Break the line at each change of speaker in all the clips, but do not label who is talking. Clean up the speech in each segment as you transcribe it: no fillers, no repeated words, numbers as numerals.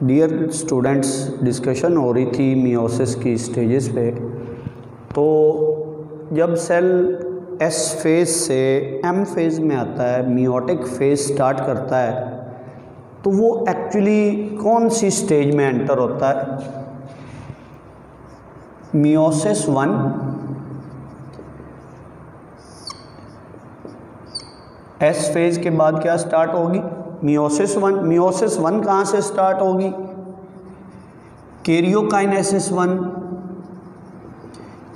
Dear students, discussion हो रही थी मियोसिस की स्टेजेस पे। तो जब सेल एस फेज़ से एम फेज़ में आता है, मियोटिक फेज़ स्टार्ट करता है, तो वो एक्चुअली कौन सी स्टेज में एंटर होता है? मियोसिस 1, एस फेज़ के बाद क्या स्टार्ट होगी? मियोसिस 1। मियोसिस 1 कहाँ से स्टार्ट होगी? कैरियोकाइनेसिस 1।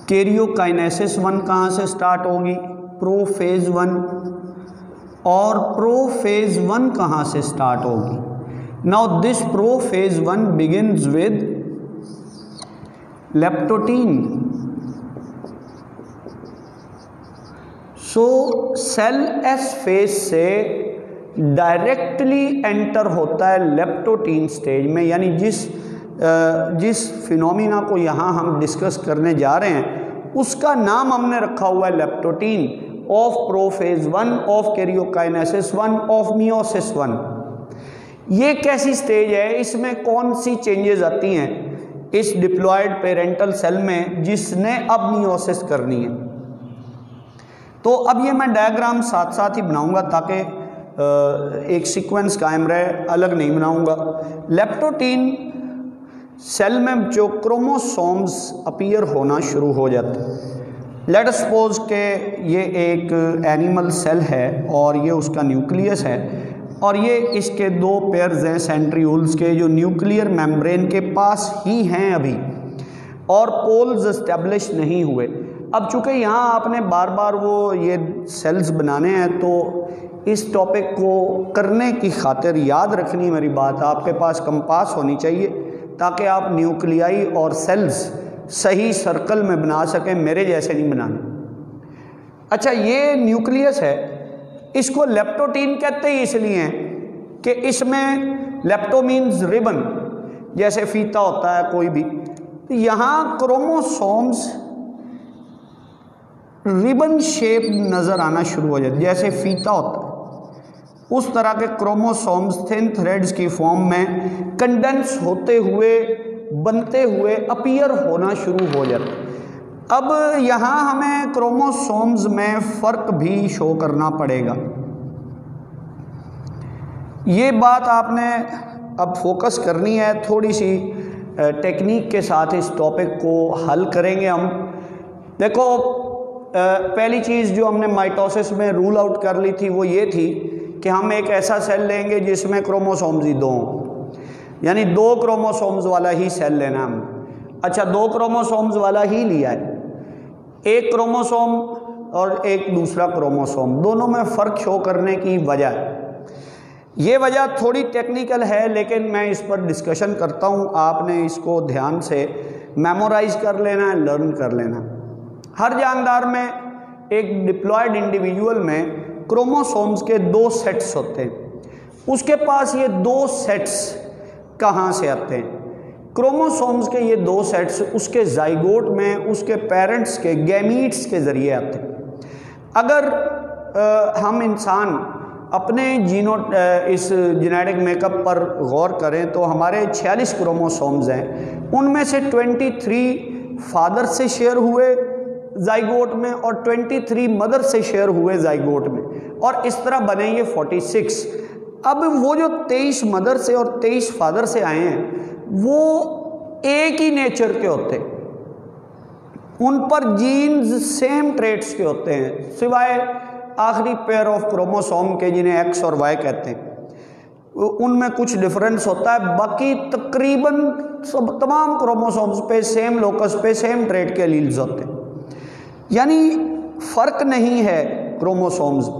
कैरियोकाइनेसिस 1 कहाँ से स्टार्ट होगी? प्रोफेज 1। और प्रोफेज 1 कहाँ से स्टार्ट होगी? Now this prophase 1 begins with leptotene. So cell S phase से डायरेक्टली एंटर होता है लेप्टोटीन स्टेज में, यानी जिस फिनोमिना को यहाँ हम डिस्कस करने जा रहे हैं उसका नाम हमने रखा हुआ है leptotene, of prophase 1, of karyokinesis 1, of meiosis 1। ये कैसी स्टेज है? इसमें कौन सी चेंजेस आती हैं इस डिप्लॉयड पेरेंटल सेल में जिसने अब मियोसिस करनी है? तो अब ये मैं डायग्राम साथ साथ ही बनाऊंगा ताकि एक सीक्वेंस कायम रहे, अलग नहीं बनाऊंगा। लेप्टोटीन सेल में जो क्रोमोसोम्स अपीयर होना शुरू हो जाते हैं। लेट अस सपोज के ये एक एनिमल सेल है और ये उसका न्यूक्लियस है और ये इसके दो पेयर्स हैं सेंट्रियोल्स के, जो न्यूक्लियर मेम्ब्रेन के पास ही हैं अभी, और पोल्स एस्टेब्लिश नहीं हुए। अब चूँकि यहाँ आपने बार बार वो ये सेल्स बनाने हैं, तो इस टॉपिक को करने की खातिर याद रखनी मेरी बात, आपके पास कंपास होनी चाहिए ताकि आप न्यूक्लियाई और सेल्स सही सर्कल में बना सकें, मेरे जैसे नहीं बनाने। अच्छा, ये न्यूक्लियस है, इसको लेप्टोटीन कहते ही इसलिए हैं कि इसमें लेप्टो मीन्स रिबन, जैसे फीता होता है कोई भी, तो यहाँ क्रोमोसोम्स रिबन शेप नज़र आना शुरू हो जाती है, जैसे फीता होता है उस तरह के क्रोमोसोम्स थिन थ्रेड्स की फॉर्म में कंडेंस होते हुए, बनते हुए अपीयर होना शुरू हो जाते हैं। अब यहाँ हमें क्रोमोसोम्स में फ़र्क भी शो करना पड़ेगा। ये बात आपने अब फोकस करनी है, थोड़ी सी टेक्निक के साथ इस टॉपिक को हल करेंगे हम। देखो, पहली चीज़ जो हमने माइटोसिस में रूल आउट कर ली थी वो ये थी कि हम एक ऐसा सेल लेंगे जिसमें क्रोमोसोम्स ही दो हों, यानी 2 क्रोमोसोम्स वाला ही सेल लेना हम। अच्छा, 2 क्रोमोसोम्स वाला ही लिया है, एक क्रोमोसोम और एक दूसरा क्रोमोसोम, दोनों में फ़र्क शो करने की वजह, ये वजह थोड़ी टेक्निकल है लेकिन मैं इस पर डिस्कशन करता हूँ। आपने इसको ध्यान से मेमोराइज कर लेना है, लर्न कर लेना। हर जानदार में, एक डिप्लॉयड इंडिविजुअल में क्रोमोसोम्स के 2 सेट्स होते हैं। उसके पास ये 2 सेट्स कहाँ से आते हैं? क्रोमोसोम्स के ये 2 सेट्स उसके जाइगोट में उसके पेरेंट्स के गैमीट्स के ज़रिए आते हैं। अगर हम इंसान अपने इस जेनेटिक मेकअप पर गौर करें तो हमारे 46 क्रोमोसोम्स हैं, उनमें से 23 फादर से शेयर हुए जाइगोट में और 23 मदर से शेयर हुए जाइगोट में, और इस तरह बने ये 46। अब वो जो 23 मदर से और 23 फादर से आए हैं वो एक ही नेचर के होते हैं, उन पर जीन्स सेम ट्रेट्स के होते हैं, सिवाय आखिरी पेयर ऑफ क्रोमोसोम के जिन्हें एक्स और वाई कहते हैं, उनमें कुछ डिफरेंस होता है। बाकी तकरीबन तमाम क्रोमोसोम्स पे सेम लोकस पे सेम ट्रेट के एलील्स होते हैं, यानी फ़र्क नहीं है क्रोमोसोम्स,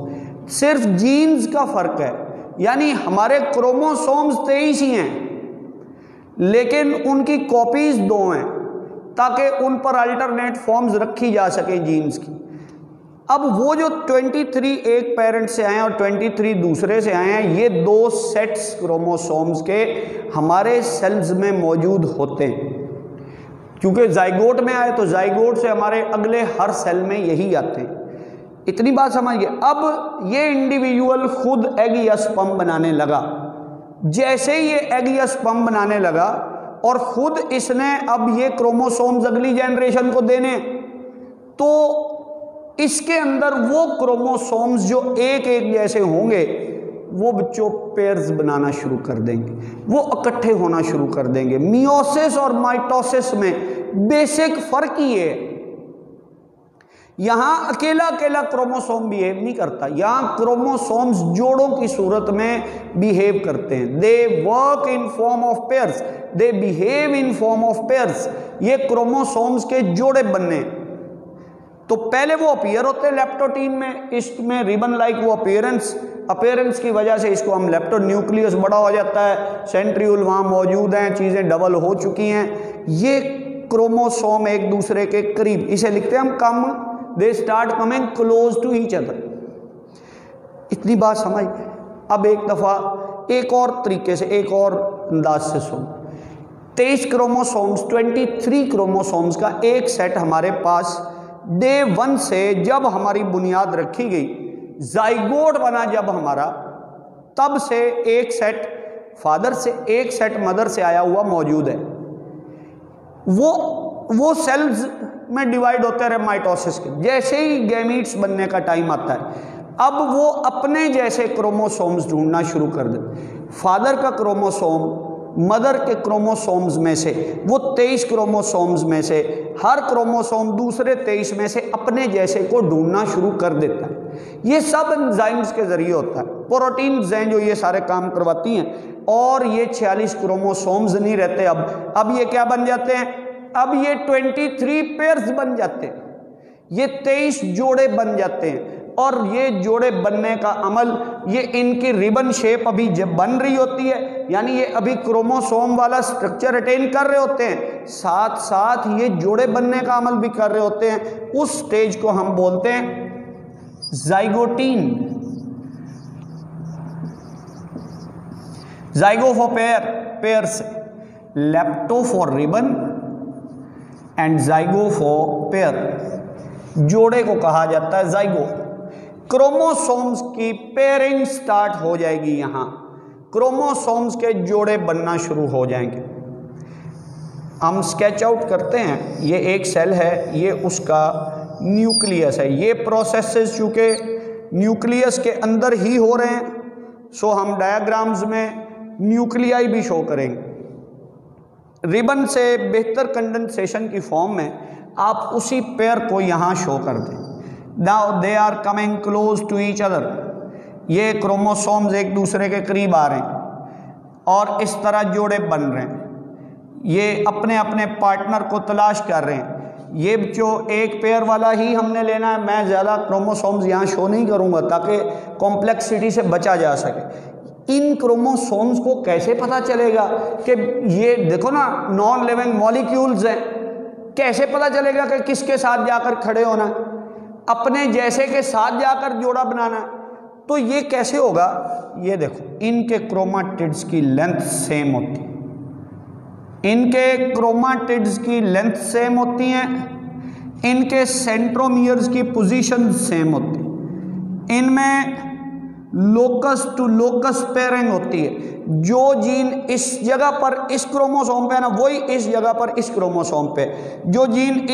सिर्फ जीन्स का फ़र्क है। यानी हमारे क्रोमोसोम्स 23 ही हैं लेकिन उनकी कॉपीज़ 2 हैं ताकि उन पर अल्टरनेट फॉर्म्स रखी जा सके जीन्स की। अब वो जो 23 एक पेरेंट से आए हैं और 23 दूसरे से आए हैं, ये 2 सेट्स क्रोमोसोम्स के हमारे सेल्स में मौजूद होते हैं। क्योंकि जाइगोट में आए तो जाइगोट से हमारे अगले हर सेल में यही आते हैं। इतनी बात समझिए। अब ये इंडिविजुअल खुद एग या स्पर्म बनाने लगा, जैसे ही ये एग या स्पर्म बनाने लगा और खुद इसने अब ये क्रोमोसोम्स अगली जनरेशन को देने, तो इसके अंदर वो क्रोमोसोम्स जो एक एक जैसे होंगे वो बच्चों पेयर्स बनाना शुरू कर देंगे, वो इकट्ठे होना शुरू कर देंगे। मियोसिस और माइटोसिस में बेसिक फर्क ही है, यहां अकेला अकेला क्रोमोसोम बिहेव नहीं करता, यहां क्रोमोसोम्स जोड़ों की सूरत में बिहेव करते हैं। They work in form of pairs, they behave in form of pairs. ये क्रोमोसोम्स के जोड़े बनने, तो पहले वो अपीयर होते हैं लेप्टोटीन में, इसमें रिबन लाइक वो अपीयरेंस की वजह से इसको हम लेप्टो, न्यूक्लियस बड़ा हो जाता है, सेंट्रियोल वहां मौजूद हैं, चीजें डबल हो चुकी हैं, ये क्रोमोसोम एक दूसरे के करीब, इसे लिखते हैं हम come, they start coming close to each other. इतनी बात समझ। अब एक दफा एक और तरीके से, एक और अंदाज से सुन। 23 क्रोमोसोम्स, 23 क्रोमोसोम्स का एक सेट हमारे पास डे 1 से जब हमारी बुनियाद रखी गई, जाइगोट बना जब हमारा, तब से एक सेट फादर से एक सेट मदर से आया हुआ मौजूद है। वो सेल्स में डिवाइड होते रहे माइटोसिस के। जैसे ही गैमीट्स बनने का टाइम आता है, अब वो अपने जैसे क्रोमोसोम्स ढूंढना शुरू कर देते। फादर का क्रोमोसोम मदर के क्रोमोसोम्स में से, वो 23 क्रोमोसोम्स में से हर क्रोमोसोम दूसरे 23 में से अपने जैसे को ढूंढना शुरू कर देता है। ये सब एंजाइम्स के जरिए होता है, प्रोटीन्स हैं जो ये सारे काम करवाती हैं। और ये 46 क्रोमोसोम्स नहीं रहते, अब ये क्या बन जाते हैं, अब ये 23 पेयर्स बन जाते हैं, ये 23 जोड़े बन जाते हैं। और ये जोड़े बनने का अमल, ये इनकी रिबन शेप अभी जब बन रही होती है, यानी ये अभी क्रोमोसोम वाला स्ट्रक्चर अटेन कर रहे होते हैं, साथ साथ ये जोड़े बनने का अमल भी कर रहे होते हैं। उस स्टेज को हम बोलते हैं जाइगोटीन। जाइगो फॉर पेयर से, lepto for ribbon and zygote for pair, जोड़े को कहा जाता है जाइगो। क्रोमोसोम्स की पेयरिंग स्टार्ट हो जाएगी, यहां क्रोमोसोम्स के जोड़े बनना शुरू हो जाएंगे। हम स्केच आउट करते हैं, ये एक सेल है, ये उसका न्यूक्लियस है। ये प्रोसेसेस चूंकि न्यूक्लियस के अंदर ही हो रहे हैं, सो हम डायग्राम्स में न्यूक्लियाई भी शो करेंगे। रिबन से बेहतर कंडेंसेशन की फॉर्म में आप उसी पेयर को यहां शो कर दें। Now they are coming close to each other, ये क्रोमोसोम्स एक दूसरे के करीब आ रहे हैं और इस तरह जोड़े बन रहे हैं। ये अपने अपने पार्टनर को तलाश कर रहे हैं। ये जो एक पेयर वाला ही हमने लेना है, मैं ज़्यादा क्रोमोसोम्स यहाँ शो नहीं करूँगा ताकि कॉम्प्लेक्सिटी से बचा जा सके। इन क्रोमोसोम्स को कैसे पता चलेगा कि ये देखो ना, नॉन लिविंग मॉलिक्यूल्स हैं, कैसे पता चलेगा कि किसके साथ जाकर खड़े होना है, अपने जैसे के साथ जाकर जोड़ा बनाना है? तो ये कैसे होगा? ये देखो, इनके क्रोमाटिड्स की लेंथ सेम होती है, इनके क्रोमाटिड्स की लेंथ सेम होती हैं, इनके सेंट्रोमियर्स की पोजीशन सेम होती है, इनमें लोकस टू लोकस पेयरिंग होती है। जो जीन इस जगह पर इस क्रोमोसोम पे है ना, वही इस जगह पर इस क्रोमोसोम पे। जो जीन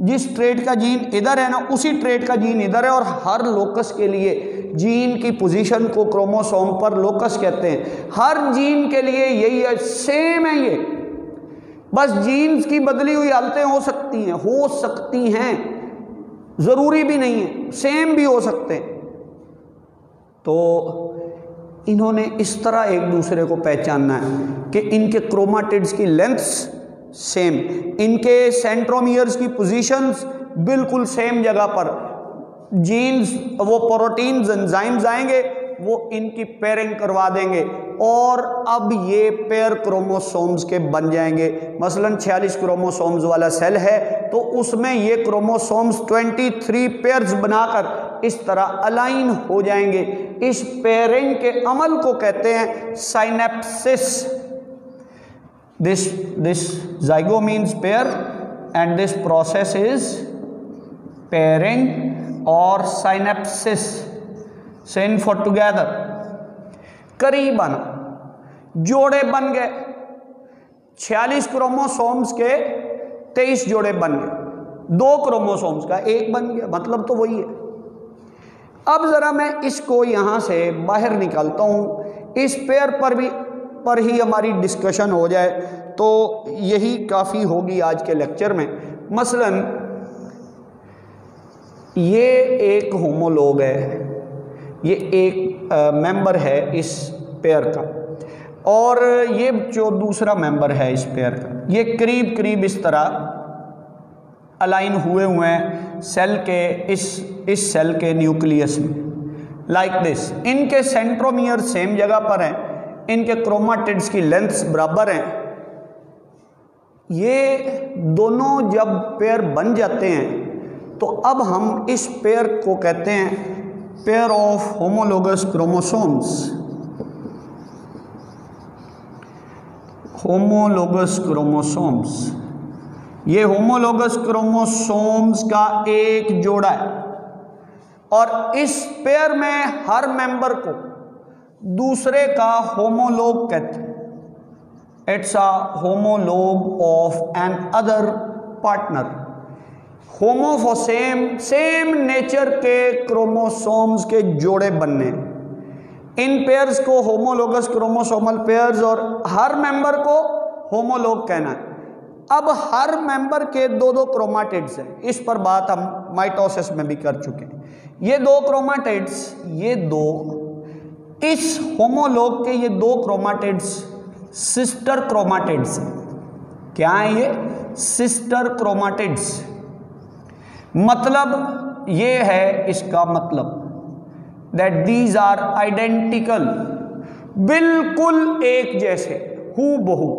जिस ट्रेट का जीन इधर है ना, उसी ट्रेट का जीन इधर है। और हर लोकस के लिए जीन की पोजीशन को क्रोमोसोम पर लोकस कहते हैं। हर जीन के लिए यही है, सेम है ये, बस जीन्स की बदली हुई हालतें हो सकती हैं, जरूरी भी नहीं है, सेम भी हो सकते हैं। तो इन्होंने इस तरह एक दूसरे को पहचानना है कि इनके क्रोमाटिड्स की लेंथ्स सेम, इनके सेंट्रोमियर्स की पोजीशंस बिल्कुल सेम जगह पर, जीन्स वो प्रोटीन्स एंजाइम्स आएंगे, वो इनकी पेयरिंग करवा देंगे और अब ये पेयर क्रोमोसोम्स के बन जाएंगे। मसलन 46 क्रोमोसोम्स वाला सेल है तो उसमें ये क्रोमोसोम्स 23 पेयर्स बनाकर इस तरह अलाइन हो जाएंगे। इस पेयरिंग के अमल को कहते हैं synapsis. This zygo means pair and this process is pairing or synapsis. Syn for together, करीब आना। जोड़े बन गए, 46 क्रोमोसोम्स के 23 जोड़े बन गए, 2 क्रोमोसोम्स का 1 बन गया, मतलब तो वही है। अब ज़रा मैं इसको यहाँ से बाहर निकालता हूँ, इस पेयर पर ही हमारी डिस्कशन हो जाए तो यही काफ़ी होगी आज के लेक्चर में। मसलन ये एक होमोलॉग है, ये एक मेंबर है इस पेयर का, और ये जो दूसरा मेंबर है इस पेयर का, ये करीब करीब इस तरह अलाइन हुए हैं सेल के इस सेल के न्यूक्लियस में, लाइक दिस। इनके सेंट्रोमियर सेम जगह पर हैं, इनके क्रोमाटिड्स की लेंथ्स बराबर हैं। ये दोनों जब पेयर बन जाते हैं तो अब हम इस पेयर को कहते हैं pair of homologous chromosomes. Homologous chromosomes, ये होमोलोगस क्रोमोसोम्स का एक जोड़ा है, और इस पेयर में हर मेंबर को दूसरे का होमोलॉग कहते हैं। It's a homolog of another partner. Homo for same nature के क्रोमोसोम्स के जोड़े बनने, इन पेयर्स को होमोलोगस क्रोमोसोमल पेयर्स, और हर मेंबर को होमोलॉग कहना है। अब हर मेंबर के 2-2 क्रोमाटिड्स हैं, इस पर बात हम माइटोसिस में भी कर चुके हैं। ये 2 क्रोमाटिड्स, ये 2, इस होमोलॉग के ये 2 क्रोमाटिड्स सिस्टर क्रोमाटिड्स हैं। क्या है ये? Sister chromatids. मतलब ये है, इसका मतलब दैट दीज आर आइडेंटिकल, बिल्कुल एक जैसे, हूबहू,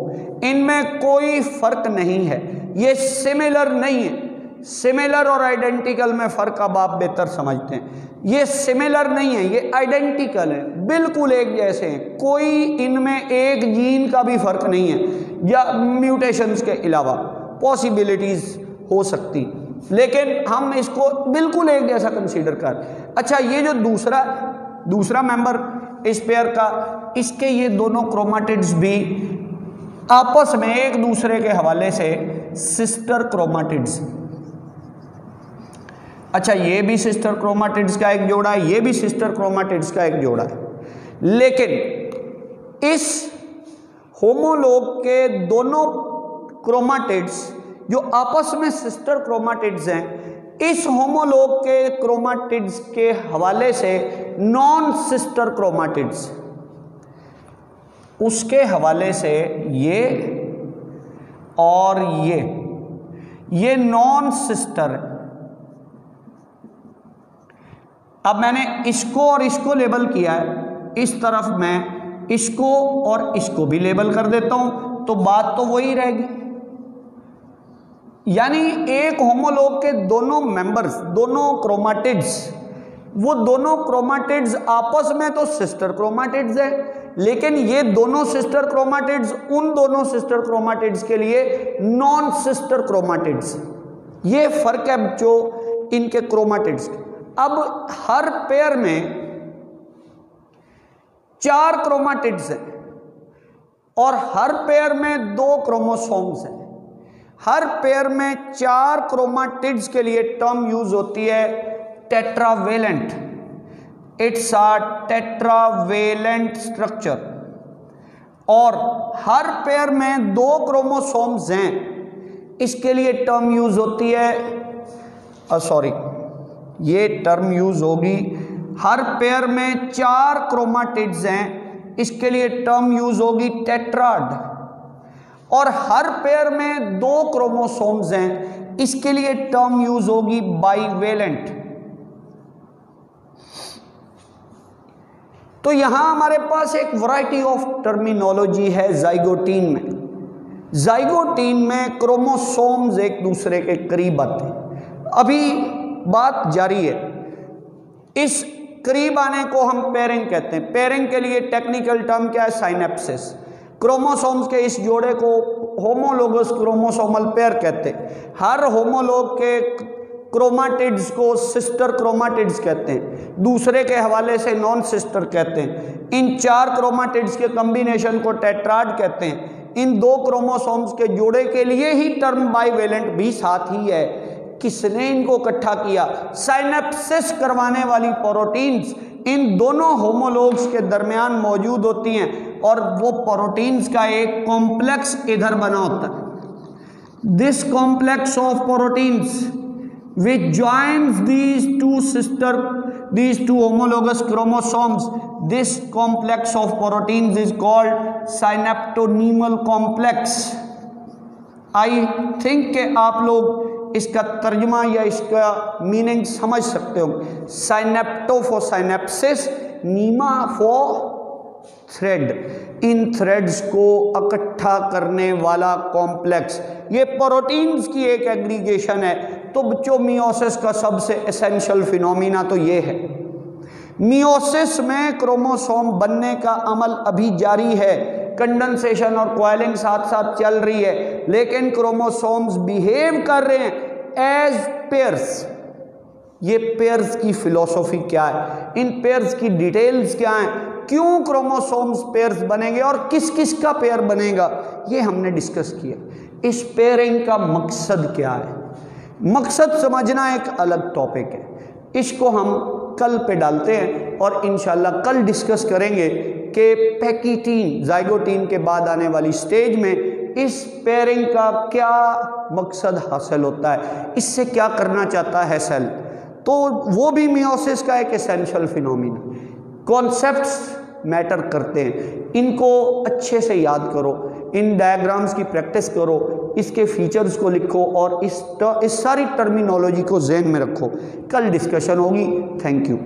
इनमें कोई फर्क नहीं है, ये सिमिलर नहीं है। सिमिलर और आइडेंटिकल में फ़र्क अब आप बेहतर समझते हैं। ये सिमिलर नहीं है, ये आइडेंटिकल है, बिल्कुल एक जैसे हैं, कोई इनमें एक जीन का भी फ़र्क नहीं है, या म्यूटेशंस के अलावा पॉसिबिलिटीज़ हो सकती, लेकिन हम इसको बिल्कुल एक जैसा कंसीडर कर। अच्छा, ये जो दूसरा मेंबर इस पेयर का, इसके ये दोनों क्रोमाटिड्स भी आपस में एक दूसरे के हवाले से सिस्टर क्रोमाटिड्स। अच्छा, ये भी सिस्टर क्रोमाटिड्स का एक जोड़ा है, ये भी सिस्टर क्रोमाटिड्स का एक जोड़ा है, लेकिन इस होमोलॉग के दोनों क्रोमाटिड्स जो आपस में सिस्टर क्रोमाटिड्स हैं, इस होमोलॉग के क्रोमाटिड्स के हवाले से नॉन सिस्टर क्रोमाटिड्स, उसके हवाले से ये और ये नॉन सिस्टर है। अब मैंने इसको और इसको लेबल किया है, इस तरफ मैं इसको और इसको भी लेबल कर देता हूं, तो बात तो वही रहेगी। यानी एक होमोलॉग के दोनों मेंबर्स, दोनों क्रोमाटिड्स, वो दोनों क्रोमाटिड्स आपस में तो सिस्टर क्रोमाटिड्स है, लेकिन ये दोनों सिस्टर क्रोमाटिड्स उन दोनों सिस्टर क्रोमाटिड्स के लिए नॉन सिस्टर क्रोमाटिड्स। ये फर्क है जो इनके क्रोमाटिड्स। अब हर पेयर में 4 क्रोमाटिड्स हैं और हर पेयर में 2 क्रोमोसोम्स हैं। हर पेयर में 4 क्रोमाटिड्स के लिए टर्म यूज होती है tetravalent. It's a tetravalent structure. और हर पेयर में 2 क्रोमोसोम्स हैं, इसके लिए टर्म यूज होती है ये टर्म यूज होगी, हर पेयर में 4 क्रोमाटिड्स हैं, इसके लिए टर्म यूज होगी टेट्राड। और हर पेयर में 2 क्रोमोसोम्स हैं, इसके लिए टर्म यूज होगी बाइवेलेंट। तो यहां हमारे पास एक वैरायटी ऑफ टर्मिनोलॉजी है जाइगोटीन में। जाइगोटीन में क्रोमोसोम्स एक दूसरे के करीब आते हैं। अभी बात जारी है। इस करीब आने को हम पेयरिंग कहते हैं। पेयरिंग के लिए टेक्निकल टर्म क्या है? साइनेप्सिस। क्रोमोसोम्स के इस जोड़े को होमोलोगस क्रोमोसोमल पेयर कहते हैं। हर होमोलॉग के क्रोमाटिड्स को सिस्टर क्रोमाटिड्स कहते हैं, दूसरे के हवाले से नॉन सिस्टर कहते हैं। इन 4 क्रोमाटिड्स के कॉम्बिनेशन को टेट्राड कहते हैं। इन 2 क्रोमोसोम्स के जोड़े के लिए ही टर्म बाइवेलेंट भी साथ ही है। किसने इनको इकट्ठा किया? साइनेप्सिस करवाने वाली प्रोटीन्स इन दोनों होमोलोग्स के दरमियान मौजूद होती हैं और वो प्रोटीन्स का एक कॉम्प्लेक्स इधर बना होता है। This complex of proteins which joins these two homologous chromosomes, this complex of proteins is called synaptonemal complex. I think कि आप लोग इसका तर्जुमा या इसका मीनिंग समझ सकते हो। Synapto for synapsis, nema for thread. इन थ्रेड्स को इकट्ठा करने वाला कॉम्प्लेक्स, ये प्रोटीन्स की एक एग्रीगेशन है। तो बच्चों मियोसिस का सबसे एसेंशियल फिनोमिना तो ये है। मियोसिस में क्रोमोसोम बनने का अमल अभी जारी है, कंडेंसेशन और कॉइलिंग साथ साथ चल रही है, लेकिन क्रोमोसोम्स बिहेव कर रहे हैं एज पेयर्स। ये पेयर्स की फिलॉसफी क्या है, इन पेयर्स की डिटेल्स क्या हैं, क्यों क्रोमोसोम्स पेयर्स बनेंगे और किस किस का पेयर बनेगा, ये हमने डिस्कस किया। इस पेयरिंग का मकसद क्या है? मकसद समझना एक अलग टॉपिक है, इसको हम कल पे डालते हैं और इंशाल्लाह कल डिस्कस करेंगे कि पैकीटीन जाइगोटीन के बाद आने वाली स्टेज में इस पेयरिंग का क्या मकसद हासिल होता है, इससे क्या करना चाहता है सेल। तो वो भी मियोसिस का एक एसेंशियल फिनोमिना। कॉन्सेप्ट्स मैटर करते हैं, इनको अच्छे से याद करो, इन डायग्राम्स की प्रैक्टिस करो, इसके फीचर्स को लिखो और इस सारी टर्मिनोलॉजी को ज़हन में रखो। कल डिस्कशन होगी। Thank you.